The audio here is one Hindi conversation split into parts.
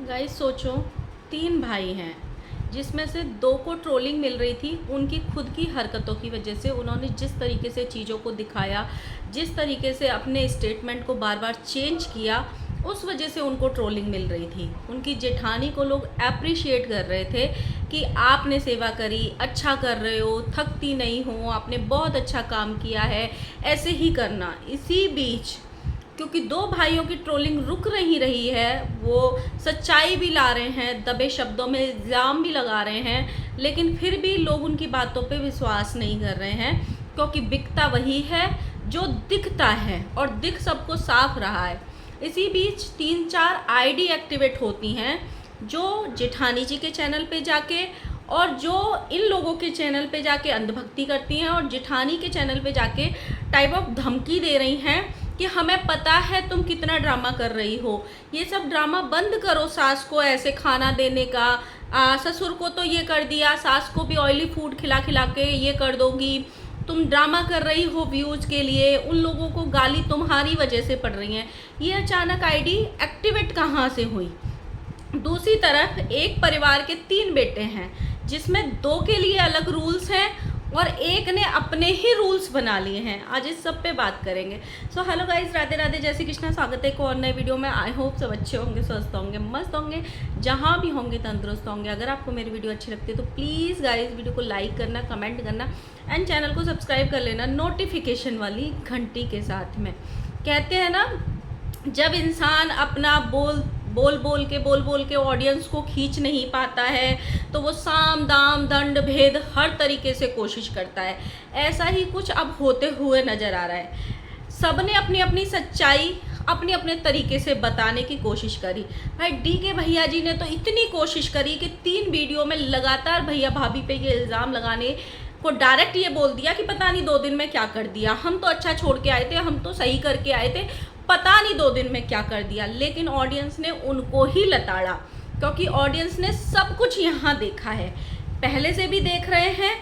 गाइस सोचो, 3 भाई हैं जिसमें से 2 को ट्रोलिंग मिल रही थी उनकी खुद की हरकतों की वजह से। उन्होंने जिस तरीके से चीज़ों को दिखाया, जिस तरीके से अपने स्टेटमेंट को बार बार चेंज किया, उस वजह से उनको ट्रोलिंग मिल रही थी। उनकी जेठानी को लोग अप्रिशिएट कर रहे थे कि आपने सेवा करी, अच्छा कर रहे हो, थकती नहीं हो, आपने बहुत अच्छा काम किया है, ऐसे ही करना। इसी बीच क्योंकि 2 भाइयों की ट्रोलिंग रुक नहीं रही है, वो सच्चाई भी ला रहे हैं, दबे शब्दों में इल्ज़ाम भी लगा रहे हैं, लेकिन फिर भी लोग उनकी बातों पे विश्वास नहीं कर रहे हैं, क्योंकि बिकता वही है जो दिखता है और दिख सबको साफ रहा है। इसी बीच 3-4 आईडी एक्टिवेट होती हैं जो जेठानी जी के चैनल पे जाके और जो इन लोगों के चैनल पे जाके अंधभक्ति करती हैं और जेठानी के चैनल पे जाके टाइप ऑफ धमकी दे रही हैं कि हमें पता है तुम कितना ड्रामा कर रही हो, ये सब ड्रामा बंद करो। सास को ऐसे खाना देने का, ससुर को तो ये कर दिया, सास को भी ऑयली फूड खिला खिला के ये कर दोगी, तुम ड्रामा कर रही हो व्यूज़ के लिए, उन लोगों को गाली तुम्हारी वजह से पड़ रही हैं। ये अचानक आईडी एक्टिवेट कहाँ से हुई? दूसरी तरफ एक परिवार के 3 बेटे हैं जिसमें 2 के लिए अलग रूल्स हैं और एक ने अपने ही रूल्स बना लिए हैं। आज इस सब पे बात करेंगे। So hello guys, Radhe Radhe, जय श्री कृष्णा। स्वागत है एक और नए वीडियो में। आई होप सब अच्छे होंगे, स्वस्थ होंगे, मस्त होंगे, जहाँ भी होंगे तंदुरुस्त होंगे। अगर आपको मेरी वीडियो अच्छी लगती है तो प्लीज़ गाइस वीडियो को लाइक करना, कमेंट करना एंड चैनल को सब्सक्राइब कर लेना नोटिफिकेशन वाली घंटी के साथ में। कहते हैं ना, जब इंसान अपना बोल बोल के ऑडियंस को खींच नहीं पाता है तो वो साम दाम दंड भेद हर तरीके से कोशिश करता है। ऐसा ही कुछ अब होते हुए नज़र आ रहा है। सबने अपनी अपनी सच्चाई अपने अपने तरीके से बताने की कोशिश करी। भाई डी के भैया जी ने तो इतनी कोशिश करी कि 3 वीडियो में लगातार भैया भाभी पे ये इल्ज़ाम लगाने को डायरेक्ट ये बोल दिया कि पता नहीं 2 दिन में क्या कर दिया, हम तो अच्छा छोड़ के आए थे, हम तो सही करके आए थे, पता नहीं 2 दिन में क्या कर दिया। लेकिन ऑडियंस ने उनको ही लताड़ा, क्योंकि ऑडियंस ने सब कुछ यहाँ देखा है, पहले से भी देख रहे हैं,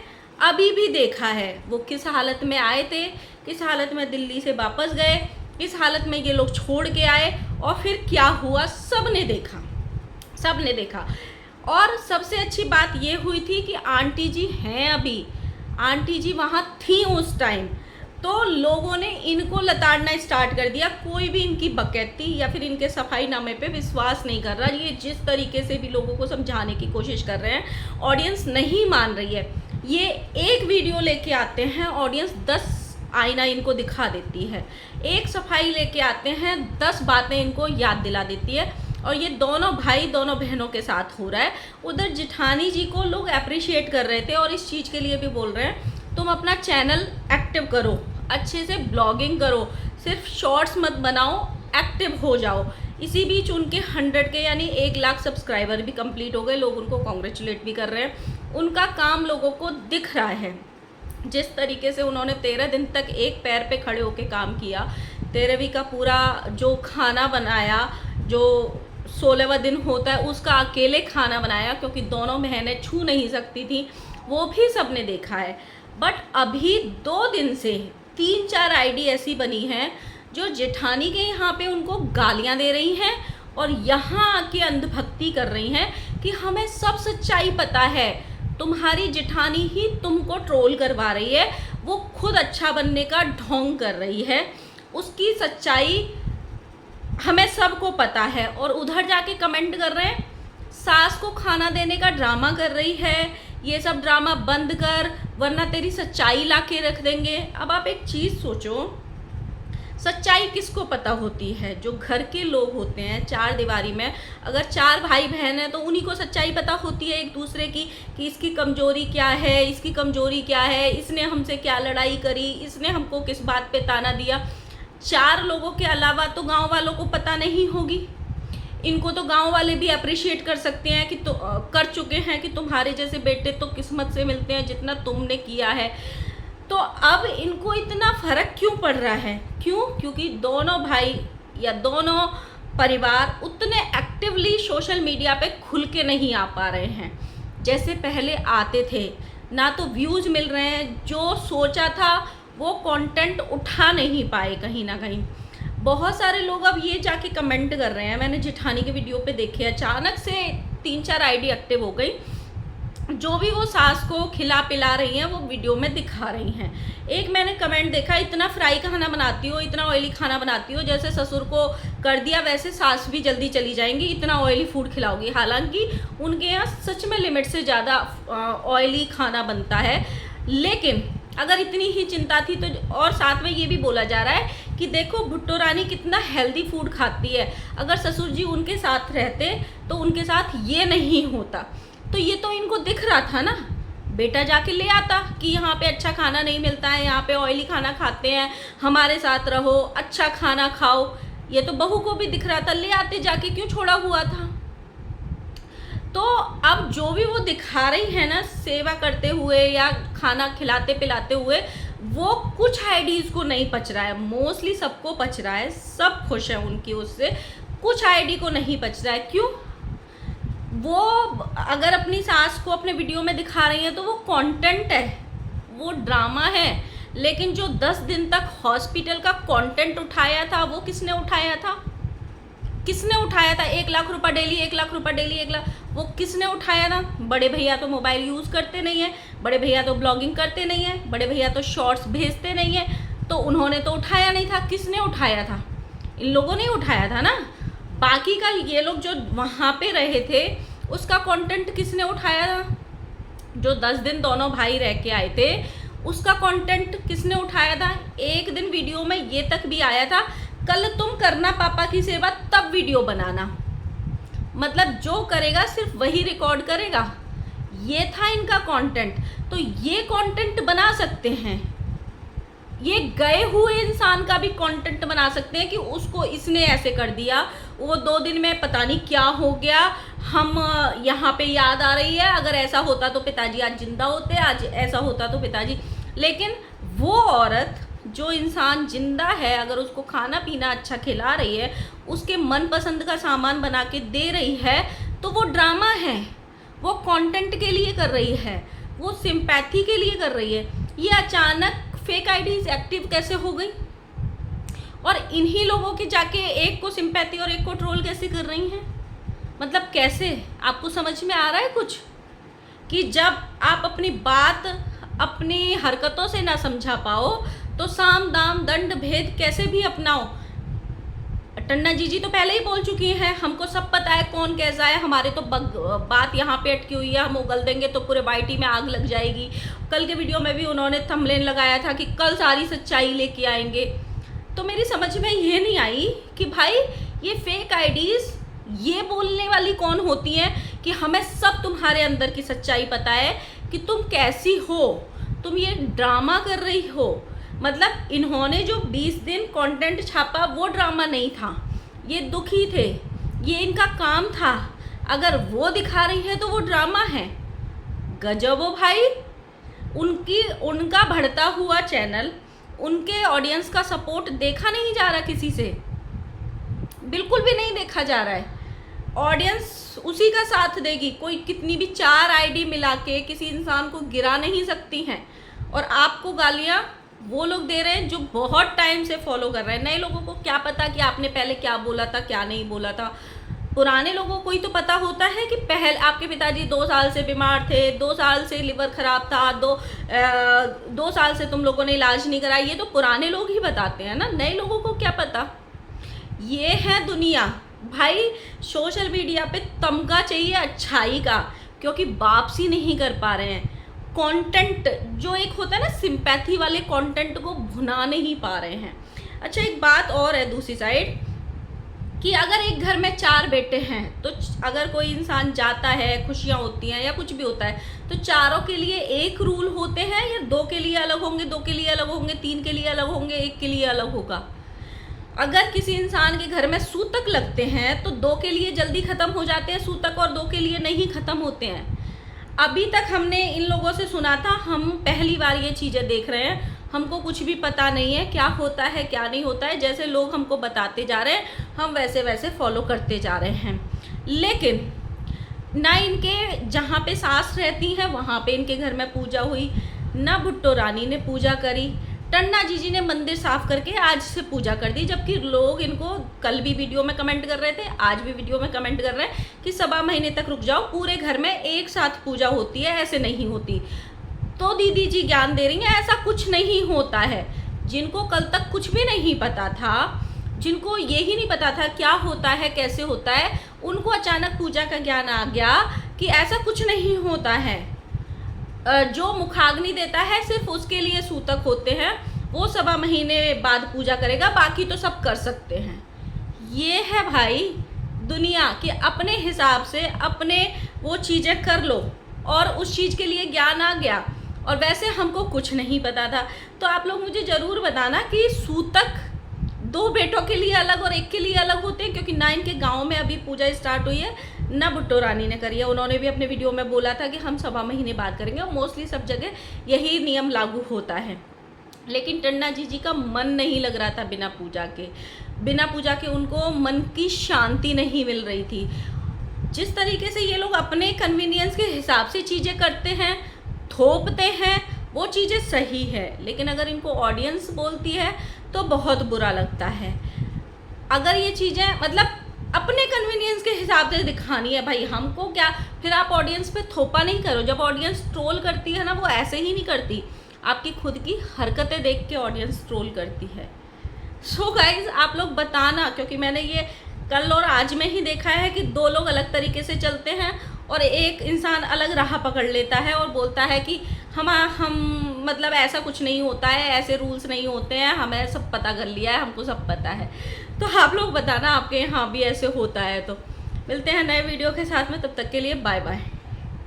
अभी भी देखा है। वो किस हालत में आए थे, किस हालत में दिल्ली से वापस गए, किस हालत में ये लोग छोड़ के आए और फिर क्या हुआ, सब ने देखा, सब ने देखा। और सबसे अच्छी बात ये हुई थी कि आंटी जी हैं, अभी आंटी जी वहाँ थी उस टाइम, तो लोगों ने इनको लताड़ना स्टार्ट कर दिया। कोई भी इनकी बकैती या फिर इनके सफाईनामे पे विश्वास नहीं कर रहा। ये जिस तरीके से भी लोगों को समझाने की कोशिश कर रहे हैं, ऑडियंस नहीं मान रही है। ये एक वीडियो लेके आते हैं, ऑडियंस 10 आईना इनको दिखा देती है। एक सफाई लेके आते हैं, 10 बातें इनको याद दिला देती है। और ये दोनों भाई दोनों बहनों के साथ हो रहा है। उधर जेठानी जी को लोग अप्रिशिएट कर रहे थे और इस चीज़ के लिए भी बोल रहे हैं तुम अपना चैनल एक्टिव करो, अच्छे से ब्लॉगिंग करो, सिर्फ शॉर्ट्स मत बनाओ, एक्टिव हो जाओ। इसी बीच उनके 100 के यानी 1 लाख सब्सक्राइबर भी कंप्लीट हो गए। लोग उनको कॉन्ग्रेचुलेट भी कर रहे हैं। उनका काम लोगों को दिख रहा है। जिस तरीके से उन्होंने 13 दिन तक एक पैर पे खड़े होकर काम किया, 13वीं का पूरा जो खाना बनाया, जो 16वां दिन होता है उसका अकेले खाना बनाया, क्योंकि दोनों बहनें छू नहीं सकती थी, वो भी सबने देखा है। बट अभी 2 दिन से 3-4 आईडी ऐसी बनी हैं जो जेठानी के यहाँ पे उनको गालियाँ दे रही हैं और यहाँ आके अंधभक्ति कर रही हैं कि हमें सब सच्चाई पता है, तुम्हारी जेठानी ही तुमको ट्रोल करवा रही है, वो खुद अच्छा बनने का ढोंग कर रही है, उसकी सच्चाई हमें सबको पता है। और उधर जाके कमेंट कर रहे हैं सास को खाना देने का ड्रामा कर रही है, ये सब ड्रामा बंद कर वरना तेरी सच्चाई ला के रख देंगे। अब आप एक चीज़ सोचो, सच्चाई किसको पता होती है? जो घर के लोग होते हैं 4 दीवारी में। अगर 4 भाई बहन हैं तो उन्हीं को सच्चाई पता होती है एक दूसरे की, कि इसकी कमजोरी क्या है, इसकी कमजोरी क्या है, इसने हमसे क्या लड़ाई करी, इसने हमको किस बात पे ताना दिया। 4 लोगों के अलावा तो गांव वालों को पता नहीं होगी। इनको तो गांव वाले भी अप्रिशिएट कर सकते हैं कि तो कर चुके हैं कि तुम्हारे जैसे बेटे तो किस्मत से मिलते हैं जितना तुमने किया है। तो अब इनको इतना फ़र्क क्यों पड़ रहा है? क्यों? क्योंकि दोनों भाई या दोनों परिवार उतने एक्टिवली सोशल मीडिया पे खुल के नहीं आ पा रहे हैं जैसे पहले आते थे। ना तो व्यूज़ मिल रहे हैं, जो सोचा था वो कंटेंट उठा नहीं पाए कहीं ना कहीं। बहुत सारे लोग अब ये जाके कमेंट कर रहे हैं, मैंने जेठानी के वीडियो पे देखे, अचानक से 3-4 आईडी एक्टिव हो गई, जो भी वो सास को खिला पिला रही हैं वो वीडियो में दिखा रही हैं। एक मैंने कमेंट देखा, इतना फ्राई खाना बनाती हो, इतना ऑयली खाना बनाती हो, जैसे ससुर को कर दिया वैसे सास भी जल्दी चली जाएंगी, इतना ऑयली फूड खिलाओगी। हालांकि उनके यहाँ सच में लिमिट से ज़्यादा ऑयली खाना बनता है, लेकिन अगर इतनी ही चिंता थी तो, और साथ में ये भी बोला जा रहा है कि देखो भुट्टो रानी कितना हेल्दी फूड खाती है, अगर ससुर जी उनके साथ रहते तो उनके साथ ये नहीं होता। तो ये तो इनको दिख रहा था ना, बेटा जाके ले आता कि यहाँ पे अच्छा खाना नहीं मिलता है, यहाँ पे ऑयली खाना खाते हैं, हमारे साथ रहो, अच्छा खाना खाओ। ये तो बहू को भी दिख रहा था, ले आते जाके, क्यों छोड़ा हुआ था। तो अब जो भी वो दिखा रही है ना सेवा करते हुए या खाना खिलाते पिलाते हुए, वो कुछ आईडीज़ को नहीं पच रहा है, मोस्टली सबको पच रहा है, सब खुश हैं उनकी उससे, कुछ आईडी को नहीं पच रहा है। क्यों? वो अगर अपनी सास को अपने वीडियो में दिखा रही हैं तो वो कंटेंट है, वो ड्रामा है। लेकिन जो 10 दिन तक हॉस्पिटल का कंटेंट उठाया था, वो किसने उठाया था? किसने उठाया था? 1 लाख रुपए डेली, 1 लाख रुपए डेली, 1 लाख, वो किसने उठाया था? बड़े भैया तो मोबाइल यूज़ करते नहीं हैं, बड़े भैया तो ब्लॉगिंग करते नहीं हैं, बड़े भैया तो शॉर्ट्स भेजते नहीं हैं, तो उन्होंने तो उठाया नहीं था। किसने उठाया था? इन लोगों ने उठाया था ना। बाकी का ये लोग जो वहाँ पे रहे थे उसका कंटेंट किसने उठाया था? जो 10 दिन दोनों भाई रह के आए थे उसका कंटेंट किसने उठाया था? एक दिन वीडियो में ये तक भी आया था, कल तुम करना पापा की सेवा तब वीडियो बनाना। मतलब जो करेगा सिर्फ वही रिकॉर्ड करेगा, ये था इनका कंटेंट। तो ये कंटेंट बना सकते हैं, ये गए हुए इंसान का भी कंटेंट बना सकते हैं कि उसको इसने ऐसे कर दिया, वो 2 दिन में पता नहीं क्या हो गया, हम यहाँ पे याद आ रही है, अगर ऐसा होता तो पिताजी आज जिंदा होते, आज ऐसा होता तो पिताजी। लेकिन वो औरत, जो इंसान जिंदा है, अगर उसको खाना पीना अच्छा खिला रही है, उसके मनपसंद का सामान बना के दे रही है, तो वो ड्रामा है, वो कंटेंट के लिए कर रही है, वो सिंपैथी के लिए कर रही है। ये अचानक फेक आईडीज एक्टिव कैसे हो गई? और इन्हीं लोगों के जाके एक को सिंपैथी और एक को ट्रोल कैसे कर रही हैं? मतलब कैसे? आपको समझ में आ रहा है कुछ? कि जब आप अपनी बात अपनी हरकतों से ना समझा पाओ तो साम दाम दंड भेद कैसे भी अपनाओ। टन्ना जी तो पहले ही बोल चुकी हैं, हमको सब पता है कौन कैसा है, हमारे तो बात यहाँ पे अटकी हुई है, हम उगल देंगे तो पूरे वाईटी में आग लग जाएगी। कल के वीडियो में भी उन्होंने थंबनेल लगाया था कि कल सारी सच्चाई लेके आएंगे। तो मेरी समझ में ये नहीं आई कि भाई ये फेक आईडीज़ ये बोलने वाली कौन होती हैं कि हमें सब तुम्हारे अंदर की सच्चाई पता है कि तुम कैसी हो, तुम ये ड्रामा कर रही हो। मतलब इन्होंने जो 20 दिन कंटेंट छापा वो ड्रामा नहीं था, ये दुखी थे, ये इनका काम था। अगर वो दिखा रही है तो वो ड्रामा है। गजब हो भाई, उनका बढ़ता हुआ चैनल, उनके ऑडियंस का सपोर्ट देखा नहीं जा रहा किसी से, बिल्कुल भी नहीं देखा जा रहा है। ऑडियंस उसी का साथ देगी, कोई कितनी भी 4 आईडी मिला के किसी इंसान को गिरा नहीं सकती हैं। और आपको गालियाँ वो लोग दे रहे हैं जो बहुत टाइम से फॉलो कर रहे हैं। नए लोगों को क्या पता कि आपने पहले क्या बोला था क्या नहीं बोला था। पुराने लोगों को ही तो पता होता है कि पहले आपके पिताजी 2 साल से बीमार थे, 2 साल से लिवर खराब था, 2 साल से तुम लोगों ने इलाज नहीं कराया। ये तो पुराने लोग ही बताते हैं ना, नए लोगों को क्या पता। ये है दुनिया भाई। सोशल मीडिया पे तमगा चाहिए अच्छाई का, क्योंकि वापसी नहीं कर पा रहे हैं। कंटेंट जो एक होता है ना सिंपैथी वाले कंटेंट को भुना नहीं पा रहे हैं। अच्छा एक बात और है दूसरी साइड कि अगर एक घर में 4 बेटे हैं तो अगर कोई इंसान जाता है, खुशियाँ होती हैं या कुछ भी होता है, तो चारों के लिए एक रूल होते हैं या 2 के लिए अलग होंगे, 2 के लिए अलग होंगे, 3 के लिए अलग होंगे, 1 के लिए अलग होगा। अगर किसी इंसान के घर में सूतक लगते हैं तो 2 के लिए जल्दी ख़त्म हो जाते हैं सूतक और 2 के लिए नहीं ख़त्म होते हैं। अभी तक हमने इन लोगों से सुना था, हम पहली बार ये चीज़ें देख रहे हैं, हमको कुछ भी पता नहीं है क्या होता है क्या नहीं होता है। जैसे लोग हमको बताते जा रहे हैं हम वैसे वैसे फॉलो करते जा रहे हैं। लेकिन ना इनके जहाँ पे सास रहती हैं वहाँ पे इनके घर में पूजा हुई, ना भुट्टो रानी ने पूजा करी, टन्ना जीजी ने मंदिर साफ करके आज से पूजा कर दी, जबकि लोग इनको कल भी वीडियो में कमेंट कर रहे थे, आज भी वीडियो में कमेंट कर रहे हैं कि सवा महीने तक रुक जाओ, पूरे घर में एक साथ पूजा होती है, ऐसे नहीं होती। तो दीदी जी ज्ञान दे रही हैं ऐसा कुछ नहीं होता है। जिनको कल तक कुछ भी नहीं पता था, जिनको यही नहीं पता था क्या होता है कैसे होता है, उनको अचानक पूजा का ज्ञान आ गया कि ऐसा कुछ नहीं होता है। जो मुखाग्नि देता है सिर्फ उसके लिए सूतक होते हैं, वो सवा महीने बाद पूजा करेगा, बाकी तो सब कर सकते हैं। ये है भाई दुनिया कि अपने हिसाब से अपने वो चीज़ें कर लो, और उस चीज़ के लिए ज्ञान आ गया। और वैसे हमको कुछ नहीं पता था। तो आप लोग मुझे ज़रूर बताना कि सूतक 2 बेटों के लिए अलग और एक के लिए अलग होते हैं, क्योंकि ना इनके गांव में अभी पूजा स्टार्ट हुई है, ना बुट्टो रानी ने करी है। उन्होंने भी अपने वीडियो में बोला था कि हम सवा महीने बाद करेंगे, और मोस्टली सब जगह यही नियम लागू होता है। लेकिन टन्ना जीजी का मन नहीं लग रहा था बिना पूजा के उनको मन की शांति नहीं मिल रही थी। जिस तरीके से ये लोग अपने कन्वीनियंस के हिसाब से चीज़ें करते हैं, थोपते हैं, वो चीज़ें सही है, लेकिन अगर इनको ऑडियंस बोलती है तो बहुत बुरा लगता है। अगर ये चीज़ें मतलब अपने कन्वीनियंस के हिसाब से दिखानी है भाई, हमको क्या, फिर आप ऑडियंस पे थोपा नहीं करो। जब ऑडियंस ट्रोल करती है ना, वो ऐसे ही नहीं करती, आपकी खुद की हरकतें देख के ऑडियंस ट्रोल करती है। सो गाइज आप लोग बताना, क्योंकि मैंने ये कल और आज में ही देखा है कि 2 लोग अलग तरीके से चलते हैं और एक इंसान अलग राह पकड़ लेता है और बोलता है कि हम मतलब ऐसा कुछ नहीं होता है, ऐसे रूल्स नहीं होते हैं, हमें सब पता कर लिया है, हमको सब पता है। तो आप लोग बताना आपके यहाँ भी ऐसे होता है। तो मिलते हैं नए वीडियो के साथ में, तब तक के लिए बाय बाय।